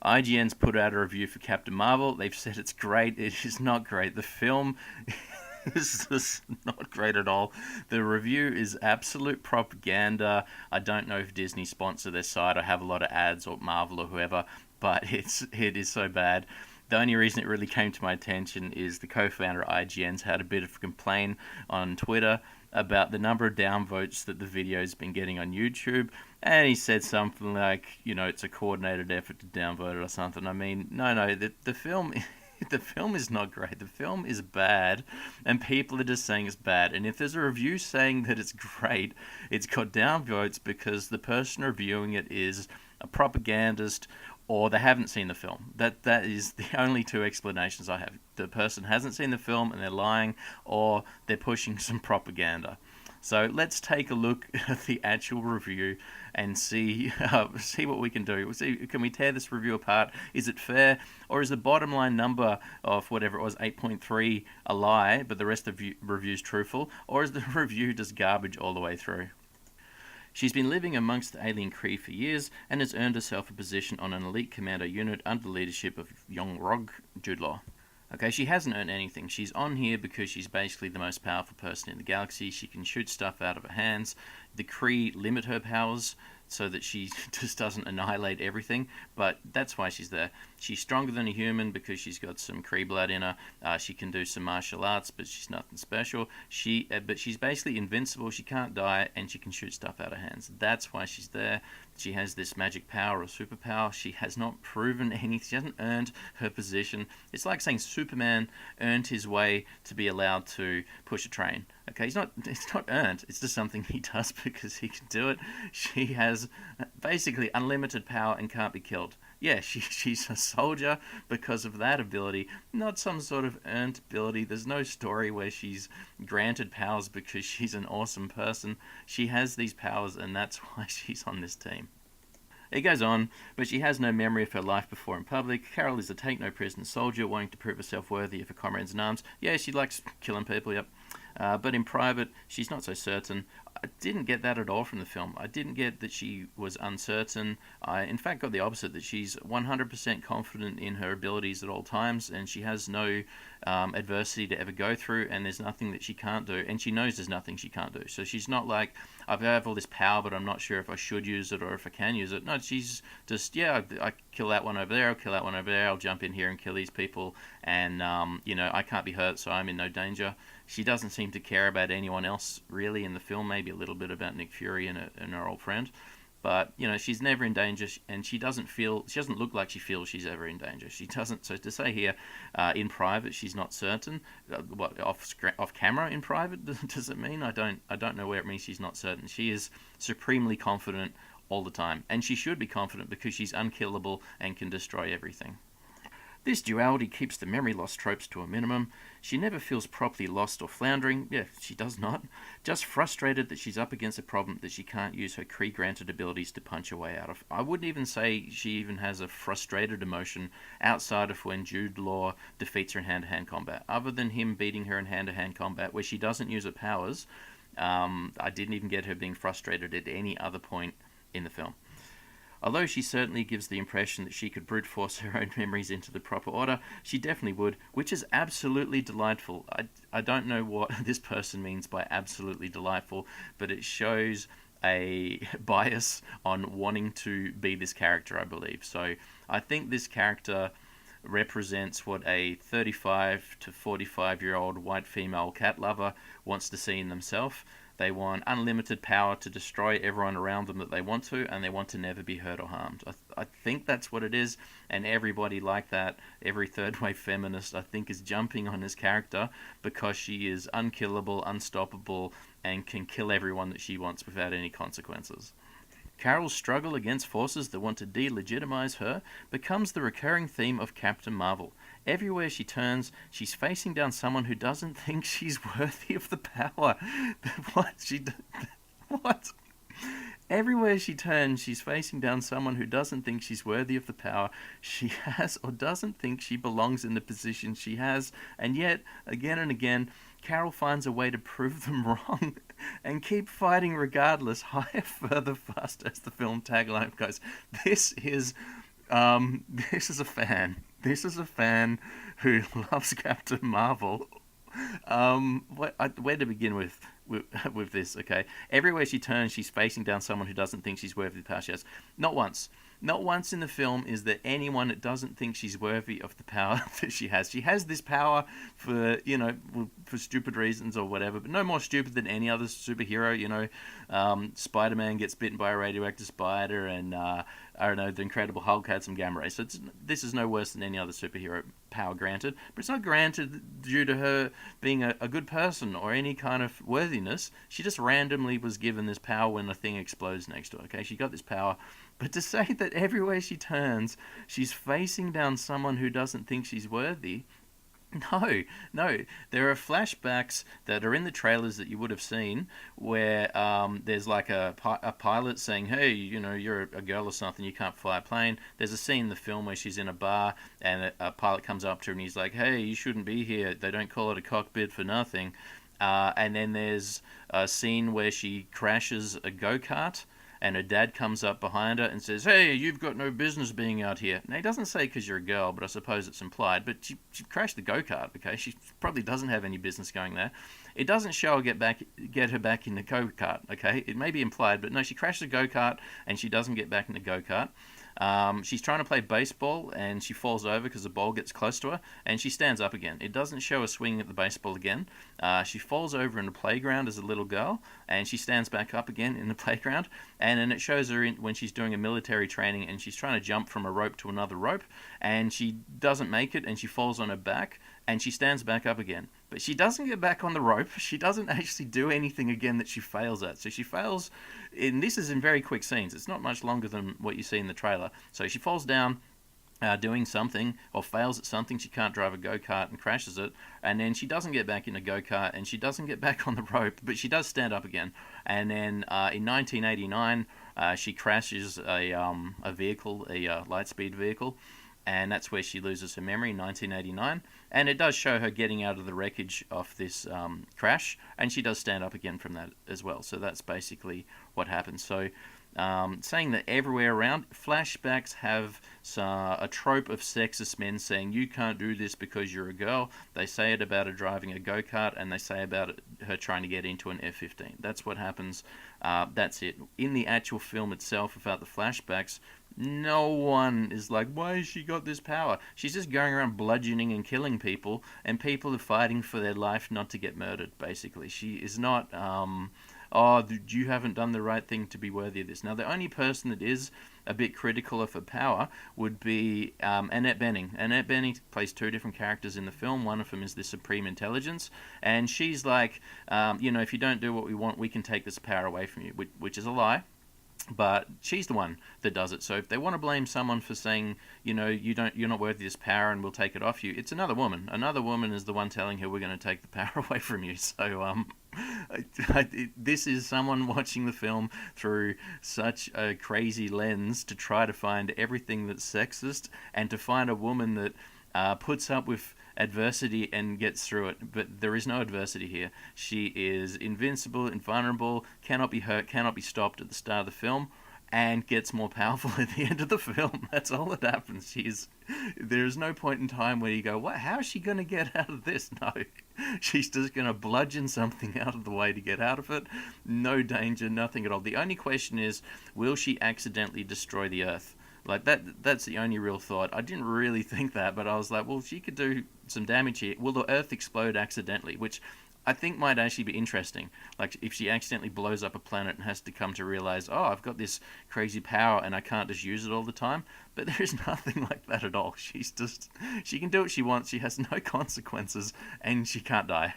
IGN's put out a review for Captain Marvel. They've said it's great. It is not great. The film is just not great at all. The review is absolute propaganda. I don't know if Disney sponsor their site or have a lot of ads or Marvel or whoever, but it is so bad. The only reason it really came to my attention is the co-founder of IGN's had a bit of a complaint on Twitter about the number of downvotes that the video's been getting on YouTube, and he said something like, it's a coordinated effort to downvote it or something. I mean, no, the film. The film is not great. The film is bad, and people are just saying it's bad. And if there's a review saying that it's great, it's got downvotes because the person reviewing it is a propagandist or they haven't seen the film. That is the only two explanations I have. The person hasn't seen the film and they're lying, or they're pushing some propaganda. So let's take a look at the actual review and see what we can do. Can we tear this review apart? Is it fair, or is the bottom line number of whatever it was, 8.3, a lie, but the rest of the review's truthful, or is the review just garbage all the way through? She's been living amongst the alien Kree for years and has earned herself a position on an elite commando unit under the leadership of Young Rog Jude Law. Okay, she hasn't earned anything. She's on here because she's basically the most powerful person in the galaxy. She can shoot stuff out of her hands. The Kree limit her powers so that she just doesn't annihilate everything, but that's why she's there. She's stronger than a human because she's got some Kree blood in her. She can do some martial arts, but she's nothing special. But she's basically invincible. She can't die, and she can shoot stuff out of her hands. That's why she's there. She has this magic power or superpower. She has not proven anything. She hasn't earned her position. It's like saying Superman earned his way to be allowed to push a train. Okay, it's not earned. It's just something he does because he can do it. She has basically unlimited power and can't be killed. Yeah, she's a soldier because of that ability, not some sort of earned ability. There's no story where she's granted powers because she's an awesome person. She has these powers, and that's why she's on this team. It goes on, but she has no memory of her life before in public. Carol is a take-no-prisoner soldier wanting to prove herself worthy of her comrades in arms. Yeah, she likes killing people, yep. But in private, she's not so certain. I didn't get that at all from the film. I didn't get that she was uncertain. I, in fact, got the opposite, that she's 100% confident in her abilities at all times, and she has no adversity to ever go through, and there's nothing that she can't do, and she knows there's nothing she can't do. So she's not like, I have all this power, but I'm not sure if I should use it or if I can use it. No, she's just, I kill that one over there, I'll kill that one over there, I'll jump in here and kill these people, and, I can't be hurt, so I'm in no danger. She doesn't seem to care about anyone else, really, in the film. Maybe a little bit about Nick Fury and her old friend. But, she's never in danger, and she doesn't look like she feels she's ever in danger. She doesn't. So to say here, in private, she's not certain. What, off camera in private, does it mean? I don't know where it means she's not certain. She is supremely confident all the time. And she should be confident because she's unkillable and can destroy everything. This duality keeps the memory loss tropes to a minimum. She never feels properly lost or floundering. Yeah, she does not. Just frustrated that she's up against a problem that she can't use her Kree-granted abilities to punch her way out of. I wouldn't even say she even has a frustrated emotion outside of when Jude Law defeats her in hand-to-hand combat. Other than him beating her in hand-to-hand combat, where she doesn't use her powers, I didn't even get her being frustrated at any other point in the film. Although she certainly gives the impression that she could brute force her own memories into the proper order, she definitely would, which is absolutely delightful. I don't know what this person means by absolutely delightful, but it shows a bias on wanting to be this character, I believe. So I think this character represents what a 35 to 45-year-old white female cat lover wants to see in themselves. They want unlimited power to destroy everyone around them that they want to, and they want to never be hurt or harmed. I think that's what it is, and everybody like that, every third-wave feminist, I think, is jumping on his character because she is unkillable, unstoppable, and can kill everyone that she wants without any consequences. Carol's struggle against forces that want to delegitimize her becomes the recurring theme of Captain Marvel. Everywhere she turns, she's facing down someone who doesn't think she's worthy of the power. What? Everywhere she turns, she's facing down someone who doesn't think she's worthy of the power she has or doesn't think she belongs in the position she has. And yet, again and again, Carol finds a way to prove them wrong and keep fighting regardless. Higher, further, faster, as the film tagline goes. This is This is a fan. This is a fan who loves Captain Marvel. Where to begin with with this? Okay, everywhere she turns, she's facing down someone who doesn't think she's worthy of the power she has. Not once, not once in the film is there anyone that doesn't think she's worthy of the power that she has. She has this power for for stupid reasons or whatever, but no more stupid than any other superhero. Spider-Man gets bitten by a radioactive spider, and I don't know, the Incredible Hulk had some gamma rays. So this is no worse than any other superhero power granted, but it's not granted due to her being a good person or any kind of worthiness. She just randomly was given this power when a thing explodes next to her. Okay, she got this power, but to say that everywhere she turns, she's facing down someone who doesn't think she's worthy. No, no. There are flashbacks that are in the trailers that you would have seen where there's like a pilot saying, hey, you're a girl or something, you can't fly a plane. There's a scene in the film where she's in a bar and a pilot comes up to her and he's like, hey, you shouldn't be here. They don't call it a cockpit for nothing. And then there's a scene where she crashes a go-kart and her dad comes up behind her and says, hey, you've got no business being out here. Now, he doesn't say because you're a girl, but I suppose it's implied. But she crashed the go-kart, okay? She probably doesn't have any business going there. It doesn't show her get her back in the go-kart, okay? It may be implied, but no, she crashed the go-kart and she doesn't get back in the go-kart. She's trying to play baseball and she falls over because the ball gets close to her and she stands up again. It doesn't show her swinging at the baseball again. She falls over in the playground as a little girl and she stands back up again in the playground. And then it shows her when she's doing a military training and she's trying to jump from a rope to another rope and she doesn't make it and she falls on her back and she stands back up again. But she doesn't get back on the rope. She doesn't actually do anything again that she fails at. So she fails, and this is in very quick scenes. It's not much longer than what you see in the trailer. So she falls down doing something or fails at something. She can't drive a go-kart and crashes it. And then she doesn't get back in a go-kart and she doesn't get back on the rope, but she does stand up again. And then in 1989, she crashes a vehicle, a light-speed vehicle. And that's where she loses her memory in 1989. And it does show her getting out of the wreckage of this crash, and she does stand up again from that as well. So that's basically what happens. So saying that everywhere around, flashbacks have a trope of sexist men saying, you can't do this because you're a girl. They say it about her driving a go-kart, and they say about her trying to get into an F-15. That's what happens. That's it. In the actual film itself, about the flashbacks, no one is like, why has she got this power? She's just going around bludgeoning and killing people, and people are fighting for their life not to get murdered, basically. She is not, you haven't done the right thing to be worthy of this. Now, the only person that is a bit critical of her power would be Annette Bening. Annette Bening plays two different characters in the film. One of them is the Supreme Intelligence, and she's like, if you don't do what we want, we can take this power away from you, which is a lie. But she's the one that does it. So if they want to blame someone for saying, you're not worthy of this power and we'll take it off you, it's another woman. Another woman is the one telling her we're going to take the power away from you. So this is someone watching the film through such a crazy lens to try to find everything that's sexist and to find a woman that puts up with adversity and gets through it. But there is no adversity here. She is invincible, invulnerable, cannot be hurt, cannot be stopped at the start of the film, and gets more powerful at the end of the film. That's all that happens. There's no point in time where you go, what? How is she going to get out of this? No. She's just going to bludgeon something out of the way to get out of it. No danger, nothing at all. The only question is, will she accidentally destroy the Earth? Like that's the only real thought. I didn't really think that, but I was like, well, she could do some damage here. Will the Earth explode accidentally? Which I think might actually be interesting. Like if she accidentally blows up a planet and has to come to realize, oh, I've got this crazy power and I can't just use it all the time. But there is nothing like that at all. She can do what she wants. She has no consequences and she can't die.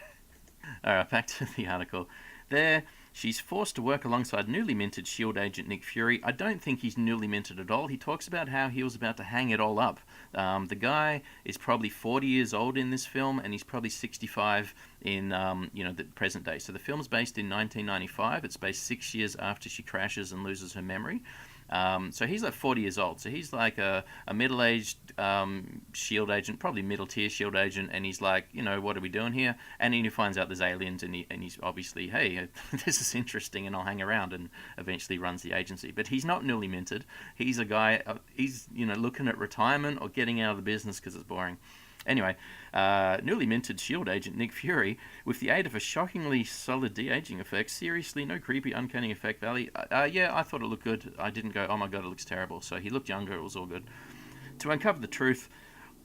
All right, back to the article. There, she's forced to work alongside newly minted S.H.I.E.L.D. agent Nick Fury. I don't think he's newly minted at all. He talks about how he was about to hang it all up. The guy is probably 40 years old in this film, and he's probably 65 in the present day. So the film's based in 1995. It's based 6 years after she crashes and loses her memory. So he's like 40 years old. So he's like a middle-aged Shield agent, probably middle-tier Shield agent, and he's like, what are we doing here? And then he finds out there's aliens, and he's obviously, hey, this is interesting, and I'll hang around, and eventually runs the agency. But he's not newly minted. He's a guy, he's looking at retirement or getting out of the business because it's boring. Anyway, newly minted Shield agent Nick Fury, with the aid of a shockingly solid de-aging effect, seriously no creepy uncanny effect value. Yeah, I thought it looked good. I didn't go, oh my god, it looks terrible. So he looked younger, it was all good. To uncover the truth,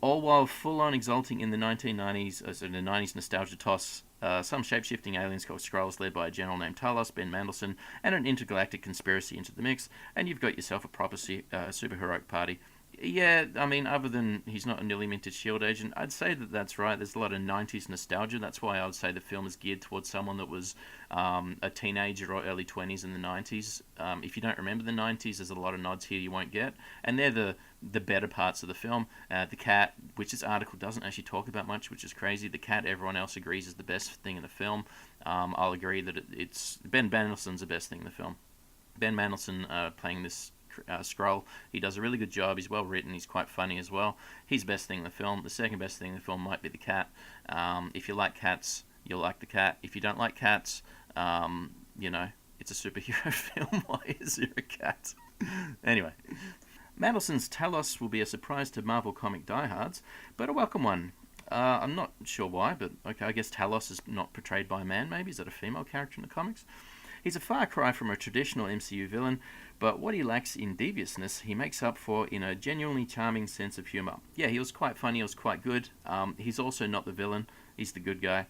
all while full-on exulting in the 1990s, so the 90s nostalgia toss, some shape-shifting aliens called Skrulls led by a general named Talos, Ben Mendelsohn, and an intergalactic conspiracy into the mix, and you've got yourself a proper superheroic party. Yeah, I mean, other than he's not a newly minted Shield agent, I'd say that that's right. There's a lot of 90s nostalgia. That's why I would say the film is geared towards someone that was a teenager or early 20s in the 90s. If you don't remember the 90s, there's a lot of nods here you won't get. And they're the better parts of the film. The cat, which this article doesn't actually talk about much, which is crazy. The cat, everyone else agrees, is the best thing in the film. I'll agree that it's Ben Mendelsohn's the best thing in the film. Ben Mendelsohn playing this Skrull. He does a really good job. He's well written. He's quite funny as well. He's the best thing in the film. The second best thing in the film might be the cat. If you like cats, you'll like the cat. If you don't like cats, it's a superhero film. Why is there a cat? Anyway, Mandelson's Talos will be a surprise to Marvel comic diehards, but a welcome one. I'm not sure why, but okay, I guess Talos is not portrayed by a man, maybe. Is that a female character in the comics? He's a far cry from a traditional MCU villain, but what he lacks in deviousness, he makes up for in a genuinely charming sense of humour. Yeah, he was quite funny, he was quite good. He's also not the villain, he's the good guy.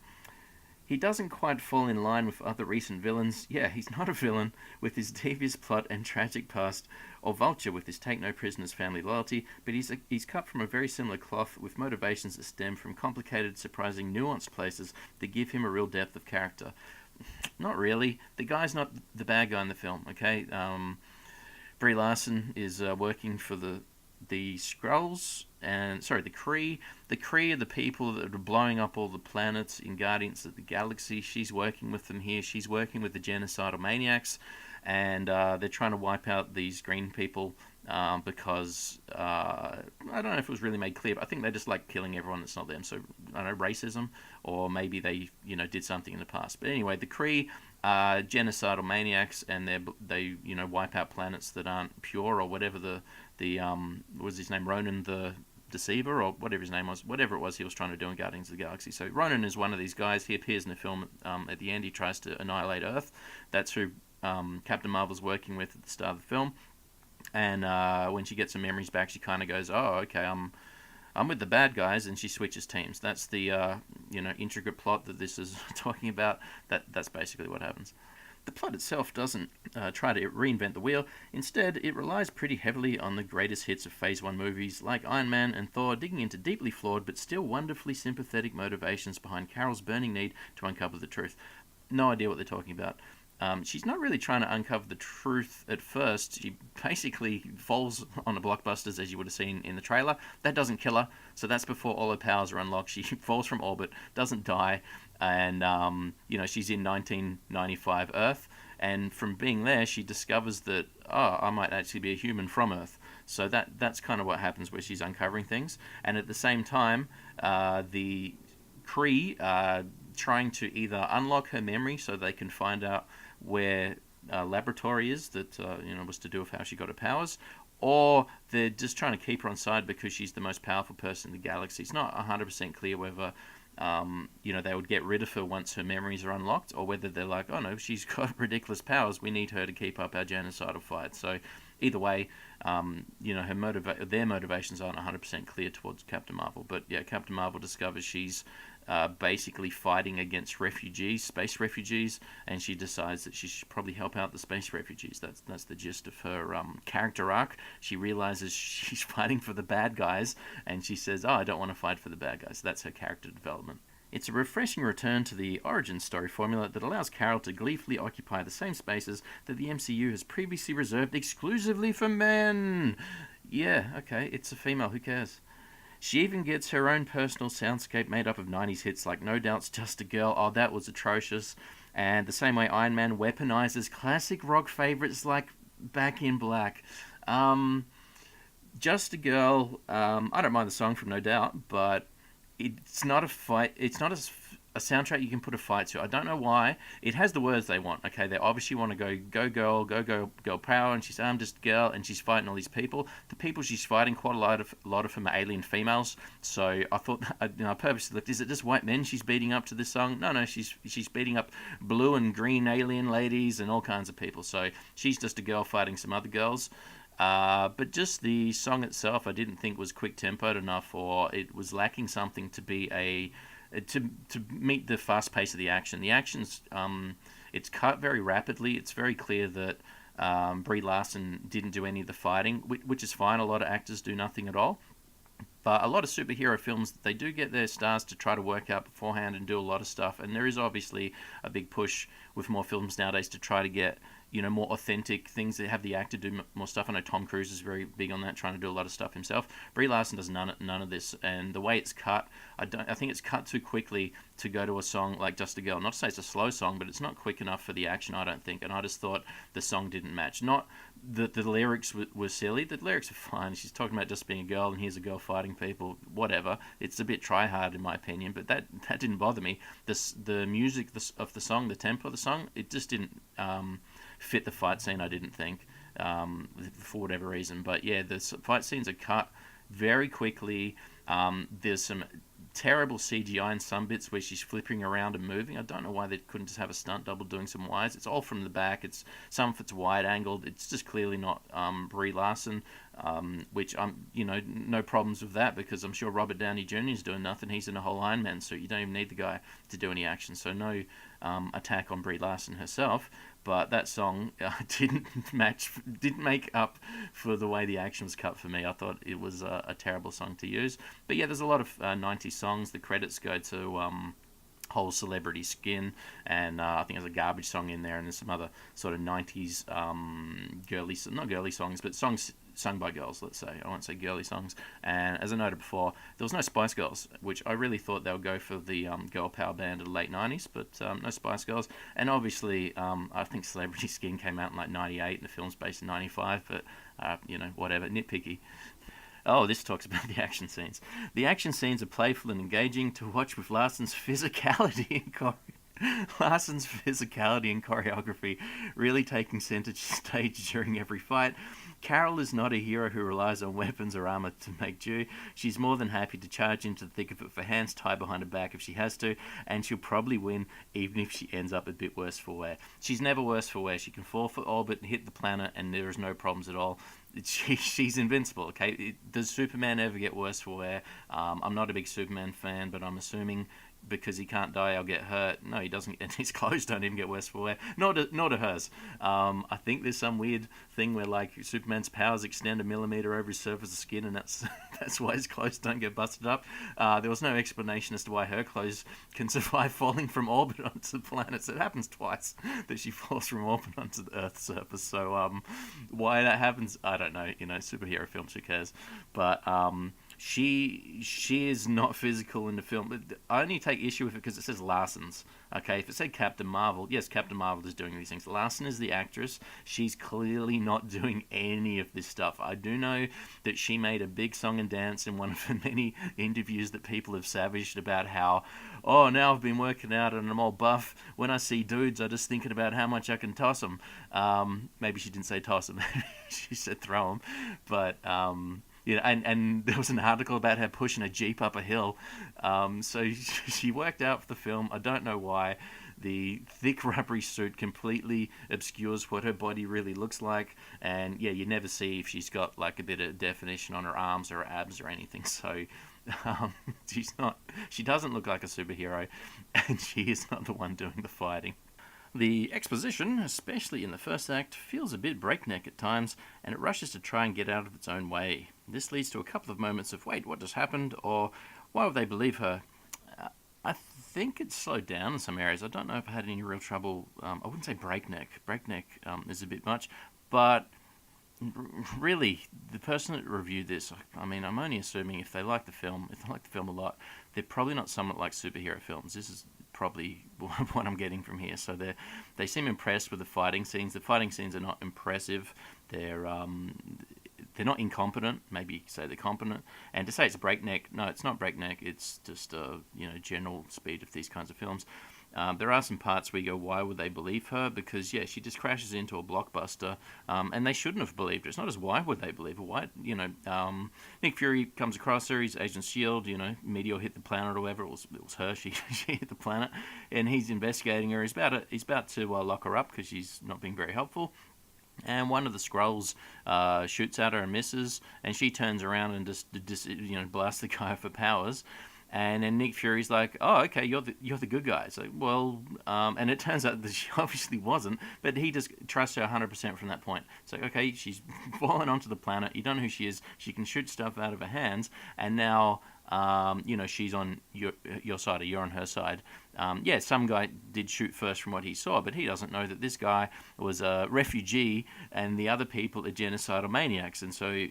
He doesn't quite fall in line with other recent villains. Yeah, he's not a villain with his devious plot and tragic past, or Vulture with his take-no-prisoners family loyalty, but he's cut from a very similar cloth with motivations that stem from complicated, surprising, nuanced places that give him a real depth of character. Not really. The guy's not the bad guy in the film, okay? Brie Larson is working for the Skrulls, and sorry, the Kree. The Kree are the people that are blowing up all the planets in Guardians of the Galaxy. She's working with them here. She's working with the genocidal maniacs, and they're trying to wipe out these green people because I don't know if it was really made clear, but I think they just like killing everyone that's not them. So I don't know, racism, or maybe they did something in the past. But anyway, the Kree are genocidal maniacs, and they wipe out planets that aren't pure, or whatever the what was his name, Ronan the Deceiver, or whatever his name was, whatever it was he was trying to do in Guardians of the Galaxy. So Ronan is one of these guys. He appears in the film at the end. He tries to annihilate Earth. That's who Captain Marvel's working with at the start of the film. And when she gets her memories back, she kind of goes, "Oh, okay, I'm with the bad guys," and she switches teams. That's the intricate plot that this is talking about. That's basically what happens. The plot itself doesn't try to reinvent the wheel. Instead, it relies pretty heavily on the greatest hits of Phase 1 movies like Iron Man and Thor, digging into deeply flawed but still wonderfully sympathetic motivations behind Carol's burning need to uncover the truth. No idea what they're talking about. She's not really trying to uncover the truth at first. She basically falls on the blockbusters, as you would have seen in the trailer. That doesn't kill her, so that's before all her powers are unlocked. She falls from orbit, doesn't die, and she's in 1995 Earth. And from being there, she discovers that I might actually be a human from Earth. So that's kind of what happens, where she's uncovering things. And at the same time, the Kree are trying to either unlock her memory so they can find out where laboratory is that was to do with how she got her powers, or they're just trying to keep her on side because she's the most powerful person in the galaxy. It's not 100% clear whether they would get rid of her once her memories are unlocked, or whether they're like, oh no, she's got ridiculous powers, we need her to keep up our genocidal fight. So either way, their motivations aren't 100% clear towards Captain Marvel. But yeah, Captain Marvel discovers she's basically fighting against refugees, space refugees, and she decides that she should probably help out the space refugees. That's the gist of her character arc. She realizes she's fighting for the bad guys, and she says, I don't want to fight for the bad guys. That's her character development. It's a refreshing return to the origin story formula that allows Carol to gleefully occupy the same spaces that the MCU has previously reserved exclusively for men. Yeah, okay, it's a female, who cares? She even gets her own personal soundscape made up of 90s hits like No Doubt's Just a Girl. Oh, that was atrocious. And the same way Iron Man weaponizes classic rock favorites like Back in Black. Um, just a Girl. I don't mind the song from No Doubt, but it's not a fight. It's not a soundtrack you can put a fight to. I don't know why. It has the words they want. Okay, they obviously want to go girl, girl power, and she's I'm just a girl, and she's fighting all these people. The people she's fighting, quite a lot of them are alien females. So I thought, I purposely looked. Is it just white men she's beating up to this song? No, she's beating up blue and green alien ladies and all kinds of people. So she's just a girl fighting some other girls. But just the song itself, I didn't think was quick tempoed enough, or it was lacking something to be to meet the fast pace of the action. The action's it's cut very rapidly. It's very clear that Brie Larson didn't do any of the fighting, which is fine. A lot of actors do nothing at all. But a lot of superhero films, they do get their stars to try to work out beforehand and do a lot of stuff. And there is obviously a big push with more films nowadays to try to get more authentic things that have the actor do more stuff. I know Tom Cruise is very big on that, trying to do a lot of stuff himself. Brie Larson does none of this, and the way it's cut, I think it's cut too quickly to go to a song like Just a Girl. Not to say it's a slow song, but it's not quick enough for the action, I don't think. And I just thought the song didn't match. Not that the lyrics were silly. The lyrics are fine. She's talking about just being a girl, and here's a girl fighting people. Whatever. It's a bit try hard in my opinion, but that didn't bother me. The music of the song, the tempo of the song, it just didn't fit the fight scene, I didn't think, for whatever reason. But yeah, the fight scenes are cut very quickly. There's some terrible CGI in some bits where she's flipping around and moving. I don't know why they couldn't just have a stunt double doing some wires. It's all from the back. It's some of it's wide angled. It's just clearly not Brie Larson, which I'm no problems with that, because I'm sure Robert Downey Jr. is doing nothing. He's in a whole Iron Man suit. You don't even need the guy to do any action. So no attack on Brie Larson herself. But that song didn't make up for the way the action was cut for me. I thought it was a terrible song to use. But yeah, there's a lot of 90s songs. The credits go to Whole Celebrity Skin, and I think there's a Garbage song in there, and there's some other sort of 90s not girly songs, but songs sung by girls, let's say. I won't say girly songs. And as I noted before, there was no Spice Girls, which I really thought they would go for the girl power band of the late 90s, but no Spice Girls. And obviously, I think Celebrity Skin came out in like 98, and the film's based in 95, but, whatever, nitpicky. Oh, this talks about the action scenes. The action scenes are playful and engaging to watch, with Larson's physicality and choreography really taking center stage during every fight. Carol is not a hero who relies on weapons or armor to make do. She's more than happy to charge into the thick of it for hands tied behind her back if she has to, and she'll probably win even if she ends up a bit worse for wear. She's never worse for wear. She can fall for orbit and hit the planet, and there is no problems at all. She's invincible, okay? Does Superman ever get worse for wear? I'm not a big Superman fan, but I'm assuming because he can't die, I'll get hurt. No, he doesn't, and his clothes don't even get worse for wear. Nor do hers. I think there's some weird thing where like Superman's powers extend a millimeter over his surface of skin, and that's why his clothes don't get busted up. There was no explanation as to why her clothes can survive falling from orbit onto the planet. So it happens twice that she falls from orbit onto the Earth's surface. So why that happens, I don't know. Superhero films, who cares? But she is not physical in the film. I only take issue with it because it says Larson's. Okay, if it said Captain Marvel, yes, Captain Marvel is doing these things. Larson is the actress. She's clearly not doing any of this stuff. I do know that she made a big song and dance in one of the many interviews that people have savaged about how, oh, now I've been working out and I'm all buff. When I see dudes, I'm just thinking about how much I can toss them. Maybe she didn't say toss them. She said throw them. But and there was an article about her pushing a Jeep up a hill. So she worked out for the film. I don't know why. The thick rubbery suit completely obscures what her body really looks like. And yeah, you never see if she's got like a bit of definition on her arms or her abs or anything. So she doesn't look like a superhero, and she is not the one doing the fighting. The exposition, especially in the first act, feels a bit breakneck at times, and it rushes to try and get out of its own way. This leads to a couple of moments of, wait, what just happened? Or, why would they believe her? I think it's slowed down in some areas. I don't know if I had any real trouble. I wouldn't say breakneck. Breakneck is a bit much. But really, the person that reviewed this, I'm only assuming if they like the film a lot, they're probably not someone that likes superhero films. This is probably what I'm getting from here. So they seem impressed with the fighting scenes. The fighting scenes are not impressive. They're they're not incompetent. Maybe you could say they're competent. And to say it's breakneck, no, it's not breakneck. It's just general speed of these kinds of films. There are some parts where you go, why would they believe her? Because yeah, she just crashes into a blockbuster, and they shouldn't have believed her. It's not as why would they believe her? Why, Nick Fury comes across her. He's Agent Shield. Meteor hit the planet or whatever. It was her. She hit the planet, and he's investigating her. He's about to lock her up because she's not being very helpful. And one of the Skrulls shoots at her and misses, and she turns around and just blasts the guy for powers. And then Nick Fury's like, "Oh, okay, you're the good guy." It's like, well, and it turns out that she obviously wasn't, but he just trusts her 100% from that point. It's like, okay, she's fallen onto the planet. You don't know who she is. She can shoot stuff out of her hands, and now, she's on your side, or you're on her side. Yeah, some guy did shoot first from what he saw, but he doesn't know that this guy was a refugee and the other people are genocidal maniacs. And so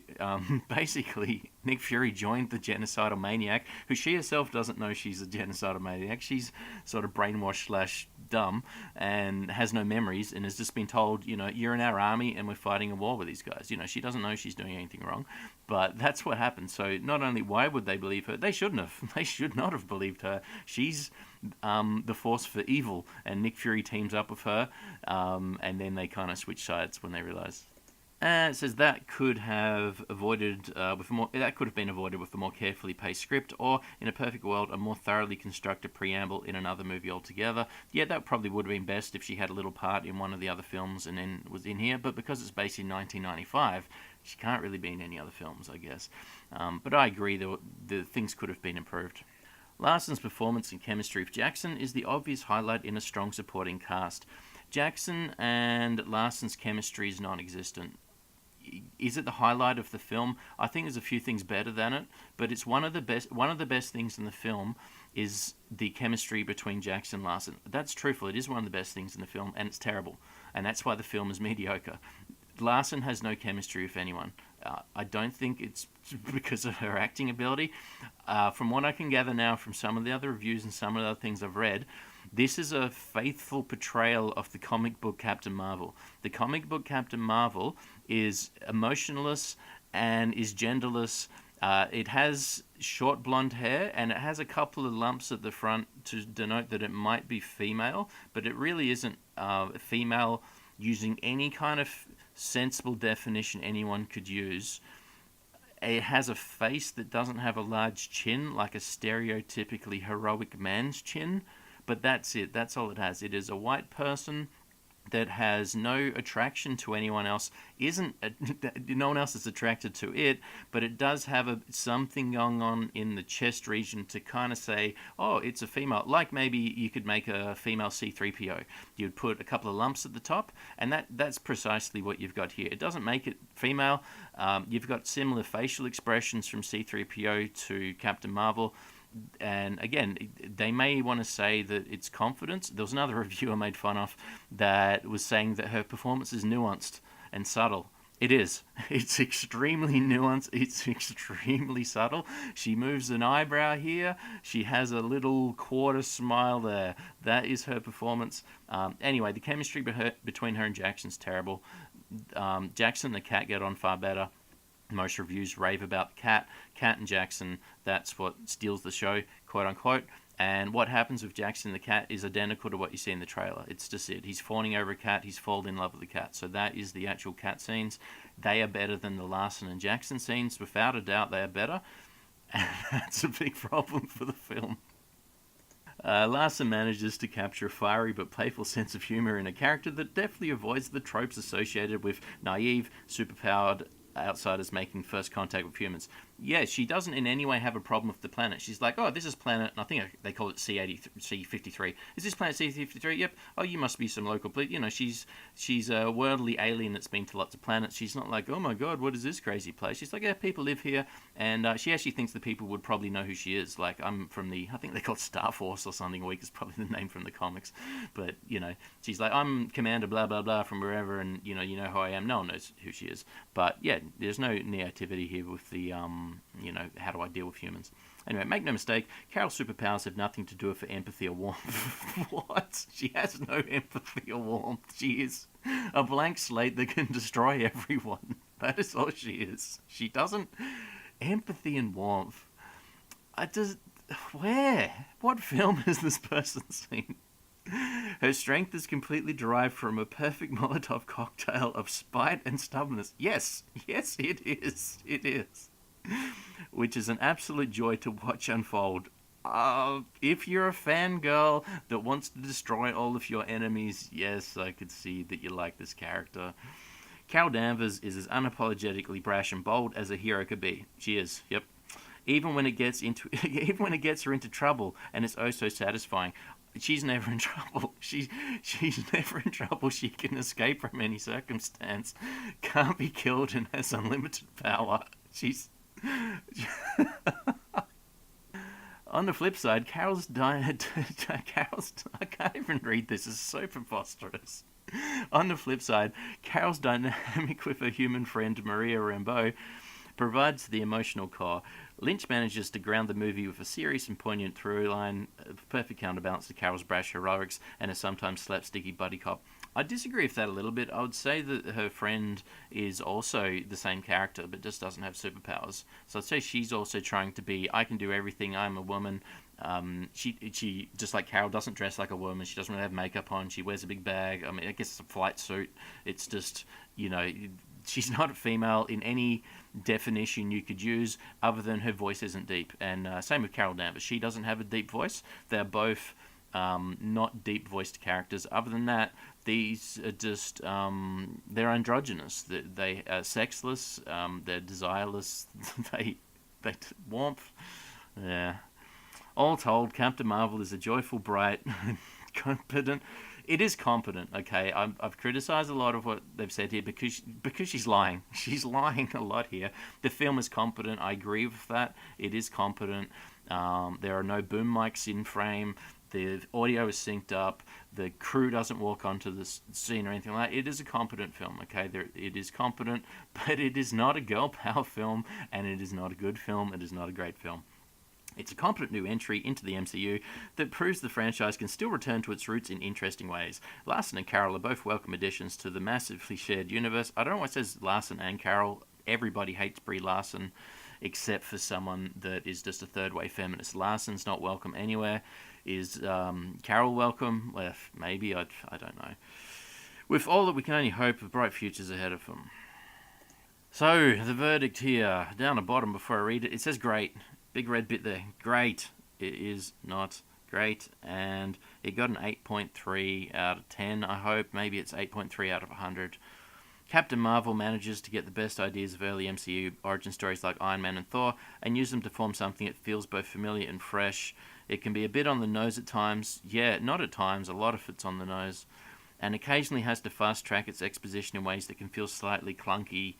basically, Nick Fury joined the genocidal maniac, who she herself doesn't know she's a genocidal maniac. She's sort of brainwashed / dumb and has no memories and has just been told, you're in our army and we're fighting a war with these guys. She doesn't know she's doing anything wrong, but that's what happened. So not only why would they believe her, they shouldn't have. They should not have believed her. She's the force for evil, and Nick Fury teams up with her, and then they kind of switch sides when they realize. It says that could have been avoided with a more carefully paced script, or in a perfect world, a more thoroughly constructed preamble in another movie altogether. Yeah, that probably would have been best if she had a little part in one of the other films and then was in here. But because it's based in 1995, she can't really be in any other films, I guess. But I agree, the things could have been improved. Larson's performance and chemistry with Jackson is the obvious highlight in a strong supporting cast. Jackson and Larson's chemistry is non-existent. Is it the highlight of the film? I think there's a few things better than it, but it's one of the best things in the film is the chemistry between Jackson and Larson. That's truthful. It is one of the best things in the film, and it's terrible. And that's why the film is mediocre. Larson has no chemistry with anyone. I don't think it's because of her acting ability. From what I can gather now from some of the other reviews and some of the other things I've read, this is a faithful portrayal of the comic book Captain Marvel. The comic book Captain Marvel is emotionless and is genderless. It has short blonde hair and it has a couple of lumps at the front to denote that it might be female, but it really isn't female using any kind of sensible definition anyone could use. It has a face that doesn't have a large chin, like a stereotypically heroic man's chin, but that's it. That's all it has. It is a white person that has no attraction to anyone else. No one else is attracted to it, but it does have something going on in the chest region to kind of say, oh, it's a female. Like maybe you could make a female C-3PO. You'd put a couple of lumps at the top, and that's precisely what you've got here. It doesn't make it female. You've got similar facial expressions from C-3PO to Captain Marvel. And again, they may want to say that it's confidence. There was another reviewer made fun of that was saying that her performance is nuanced and subtle. It is. It's extremely nuanced. It's extremely subtle. She moves an eyebrow here. She has a little quarter smile there. That is her performance. Anyway, the chemistry between her and Jackson's terrible. Jackson and the cat get on far better. Most reviews rave about the cat. Cat and Jackson, that's what steals the show, quote unquote. And what happens with Jackson and the cat is identical to what you see in the trailer. It's just it. He's fawning over a cat. He's fallen in love with the cat. So that is the actual cat scenes. They are better than the Larson and Jackson scenes. Without a doubt, they are better. And that's a big problem for the film. Larson manages to capture a fiery but playful sense of humor in a character that definitely avoids the tropes associated with naive, superpowered outsiders making first contact with humans. Yeah, she doesn't in any way have a problem with the planet. She's like, oh, this is planet, and I think they call it C53. Is this planet C53? Yep. Oh, you must be some local. She's a worldly alien that's been to lots of planets. She's not like, oh my god, what is this crazy place? She's like, yeah, people live here, and she actually thinks the people would probably know who she is. Like, I'm from I think they call it Star Force or something weak is probably the name from the comics. But, she's like, I'm Commander blah, blah, blah from wherever, and, you know who I am. No one knows who she is. But, yeah, there's no naivety here with the, how do I deal with humans? Anyway, make no mistake, Carol's superpowers have nothing to do with her empathy or warmth. What? She has no empathy or warmth. She is A blank slate that can destroy everyone. That is all she is. She doesn't. Empathy and warmth. I just. Where? What film has this person seen? Her strength is completely derived from a perfect Molotov cocktail of spite and stubbornness. Yes, yes, it is. It is. Which is an absolute joy to watch unfold. If you're a fangirl that wants to destroy all of your enemies, yes, I could see that you like this character. Carol Danvers is as unapologetically brash and bold as a hero could be. She is, yep. Even when it gets even when it gets her into trouble, and it's oh so satisfying. She's never in trouble. She's never in trouble. She can escape from any circumstance, can't be killed, and has unlimited power. She's On the flip side, Carol's I can't even read this. It's so preposterous. On the flip side, Carol's dynamic with her human friend Maria Rambeau provides the emotional core. Lynch manages to ground the movie with a serious and poignant through line, perfect counterbalance to Carol's brash heroics and a sometimes slapsticky buddy cop. I disagree with that a little bit. I would say that her friend is also the same character, but just doesn't have superpowers. So I'd say she's also trying to be, I can do everything, I'm a woman. She just like Carol doesn't dress like a woman. She doesn't really have makeup on. She wears a big bag. I mean, I guess it's a flight suit. It's just, she's not a female in any definition you could use other than her voice isn't deep. And same with Carol Danvers. She doesn't have a deep voice. They're both not deep voiced characters. Other than that, these are just they're androgynous. They are sexless. They're desireless. they warmth. Yeah. All told, Captain Marvel is a joyful, bright, competent. It is competent, okay? I've criticised a lot of what they've said here because she's lying. She's lying a lot here. The film is competent. I agree with that. It is competent. There are no boom mics in frame. The audio is synced up. The crew doesn't walk onto the scene or anything like that. It is a competent film, okay? It is competent, but it is not a girl power film, and it is not a good film. It is not a great film. It's a competent new entry into the MCU that proves the franchise can still return to its roots in interesting ways. Larson and Carol are both welcome additions to the massively shared universe. I don't know why it says Larson and Carol. Everybody hates Brie Larson, except for someone that is just a third-wave feminist. Larson's not welcome anywhere. Is Carol welcome? Well, maybe. I don't know. With all that we can only hope of bright futures ahead of them. So, the verdict here, down the bottom before I read it, it says great. Big red bit there. Great. It is not great. And it got an 8.3 out of 10, I hope. Maybe it's 8.3 out of 100. Captain Marvel manages to get the best ideas of early MCU origin stories like Iron Man and Thor and use them to form something that feels both familiar and fresh. It can be a bit on the nose at times. Yeah, not at times. A lot of it's on the nose. And occasionally has to fast-track its exposition in ways that can feel slightly clunky.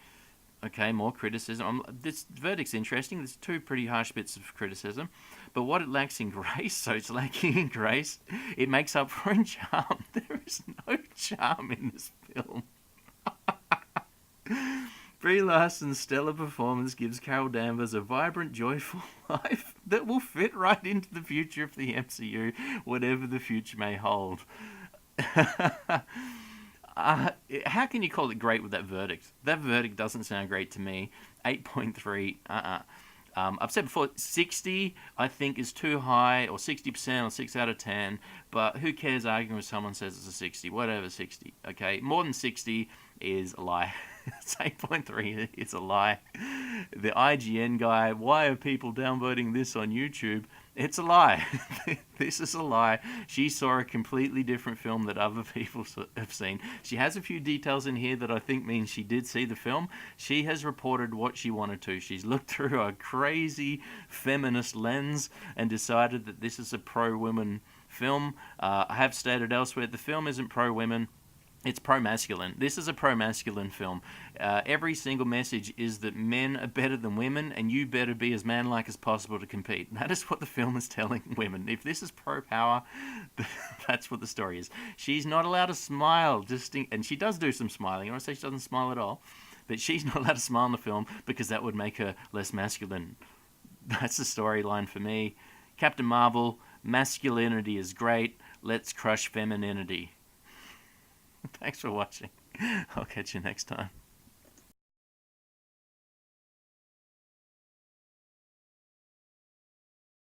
Okay, more criticism. This verdict's interesting. There's two pretty harsh bits of criticism. But what it lacks in grace, so it's lacking in grace, it makes up for in charm. There is no charm in this film. Brie Larson's stellar performance gives Carol Danvers a vibrant, joyful life that will fit right into the future of the MCU, whatever the future may hold. How can you call it great with that verdict? That verdict doesn't sound great to me. 8.3, I've said before, 60 I think is too high, or 60% or 6 out of 10, but who cares arguing with someone says it's a 60, whatever, 60, okay? More than 60 is a lie. It's 8.3, it's a lie. The IGN guy, why are people downvoting this on YouTube? It's a lie. This is a lie. She saw a completely different film that other people have seen. She has a few details in here that I think means she did see the film. She has reported what she wanted to. She's looked through a crazy feminist lens and decided that this is a pro-women film. I have stated elsewhere, the film isn't pro-women. It's pro-masculine. This is a pro-masculine film. Every single message is that men are better than women, and you better be as manlike as possible to compete. That is what the film is telling women. If this is pro-power, that's what the story is. She's not allowed to smile, and she does do some smiling. I don't say she doesn't smile at all, but she's not allowed to smile in the film because that would make her less masculine. That's the storyline for me. Captain Marvel, masculinity is great. Let's crush femininity. Thanks for watching. I'll catch you next time.